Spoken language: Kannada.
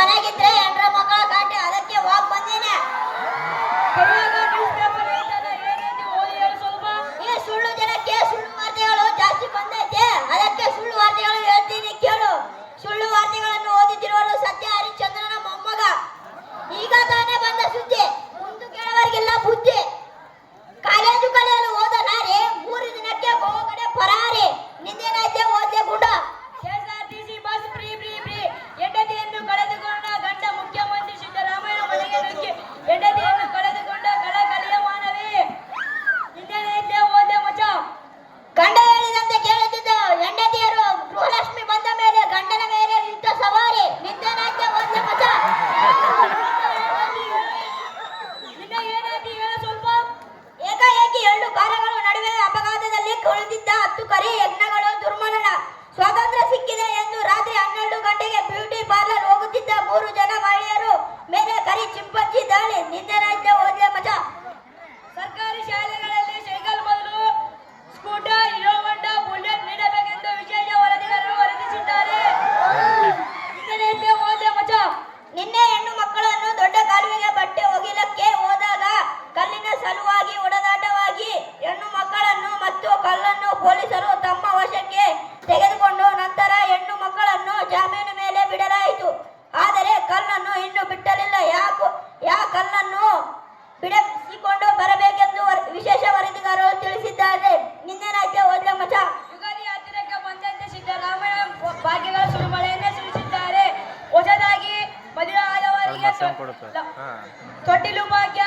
ಮನೆಗಿದ್ರೆ ಎಂಟ್ರ ಮಕ್ಕಳ ಕಾಟಿ ಅದಕ್ಕೆ ಹೋಗ್ ಬಂದೇನೆ. ಈ ಸುಳ್ಳು ಜನಕ್ಕೆ ಸುಳ್ಳು ವಾರ್ತೆಗಳು ಜಾಸ್ತಿ ಬಂದೈತೆ, ಅದಕ್ಕೆ ಸುಳ್ಳು ವಾರ್ತೆಗಳು ಹೇಳ್ತೀನಿ ಕೇಳು. ಸುಳ್ಳು ವಾರ್ತೆಗಳನ್ನು ಓದಿದಿರುವರು ಸತ್ಯ ಹರಿಶ್ಚಂದ್ರನ ಮೊಮ್ಮಗ. ಈಗ ತಾನೇ ಬಂದ ಸುದ್ದಿ, ಮುಂದೆ ಕೇಳೋರಿಗೆಲ್ಲ ಬುದ್ಧಿ. ಕಾಲೇಜು ಕಲಿಯಲು ಹೋದ ನಾರಿ 3 ದಿನಕ್ಕೆ ಗೋವಾ ಕಡೆ ಪರಾರಿ. ನಿಂದೇನೈತೆ ಓದ್ಲೆ ಗುಂಡ. KSRTC bus free free free. ಹೆಂಡತಿಯನ್ನು ಕಳೆದುಕೊಂಡ ಗಂಡ ಮುಖ್ಯಮಂತ್ರಿ ಸಿದ್ದರಾಮಯ್ಯ ಮನೆಗೆ ನುಗ್ಗಿ ಹೆಂಡತಿಯನ್ನು ಕಳೆದುಕೊಂಡ ಕಳಕಳಿಯ ಮಾನವಿ. ನಿಂದೇನೈತೆ ಓದ್ಲೆ ಮಚ್ಚ. ಗಂಡ ಹೇಳಿದಂತೆ ಕೇಳುತ್ತಿದ್ದ ಹೆಂಡತಿಯರು ಗೃಹಲಕ್ಷ್ಮಿ ಬಂದ ಮೇಲೆ ಗಂಡನ ಮೇಲೆ ಯುದ್ಧ ಸವಾರಿ. ನಿಂದೇನೈತೆ ಓದ್ಲೆ ಮಚ್ಚ. ನಿನ್ನ ಏನೈತಿ ಹೇಳ ಸ್ವಲ್ಪ. ಏಕಾಏಕಿ 2 ಕಾರುಗಳ ನಡುವೆ ಅಪಘಾತದಲ್ಲಿ ಕುಳಿತಿದ್ದ 10 ಕರಿ ಯಜ್ಞಗಳು ದುರ್ಮರಣ. ಸ್ವಾತಂತ್ರ್ಯ ಸಿಕ್ಕಿದೆ ಎಂದು ರಾತ್ರಿ 12 ಗಂಟೆಗೆ ಬ್ಯೂಟಿ ಪಾರ್ಲರ್ ಹೋಗುತ್ತಿದ್ದ 3 ಜನ ಮಹಿಳೆಯರು ಮೇಲೆ ಕರಿ ಚಿಂಪಂಜಿ ದಾಳಿ. ನಿಂದೇನೈತೆ ಓದ್ಲೆ ಮಚ್ಚ. ಸರ್ಕಾರಿ ಶಾಲೆಗಳಲ್ಲಿ ಸೈಕಲ್ ಬದಲು ಸ್ಕೂಟರ್, ಹೀರೋ ಹೋಂಡಾ, ಬುಲೆಟ್ ನೀಡಬೇಕೆಂದು ವಿಶೇಷ ವರದಿಗಾರರು ವರದಿಸಿದ್ದಾರೆ. ನಿಂದೇನೈತೆ ಓದ್ಲೆ ಮಚ್ಚ. ನಿನ್ನೆ ಹೆಣ್ಣು ಮಕ್ಕಳನ್ನು ದೊಡ್ಡ ಕಾಲುವೆಗೆ ಬಟ್ಟೆ ಒಗಿಲಕ್ಕೆ ಹೋದಾಗ ಕಲ್ಲಿನ ಸಲುವಾಗಿ ಹೊಡೆದಾಟವಾಗಿ ಹೆಣ್ಣು ಮಕ್ಕಳನ್ನು ಮತ್ತು ಕಲ್ಲನ್ನು ಪೊಲೀಸರು ತಮ್ಮ ವಶಕ್ಕೆ ತೆಗೆದುಕೊಂಡು ನಂತರ ಹೆಣ್ಣು ಮಕ್ಕಳನ್ನು ಜಾಮೀನು ಮೇಲೆ ಬಿಡಲಾಯಿತು. ಆದರೆ ಕಲ್ಲನ್ನು ಇನ್ನೂ ಬಿಟ್ಟಲಿಲ್ಲ. ಯಾ ಕಲ್ಲನ್ನು ಬಿಡಿಸಿಕೊಂಡು ಬರಬೇಕೆಂದು ವಿಶೇಷ ವರದಿಗಾರರು ತಿಳಿಸಿದ್ದಾರೆ. ನಿನ್ನೇನೈತೆ ಓದ್ಲೆ ಮಚ್ಚ. ಯುಗಾದಿ ಹತ್ತಿರಕ್ಕೆ ಬಂದಂತೆ ಸಿದ್ದರಾಮಯ್ಯ ಭಾಗ್ಯಗಳ ಸುರಿಮಳೆಯನ್ನೇ ಸುರಿಸಿದ್ದಾರೆ. ಹೊಸದಾಗಿ ಮದುವೆ ಆದವರಿಗೆ ತೊಟ್ಟಿಲು ಭಾಗ್ಯ,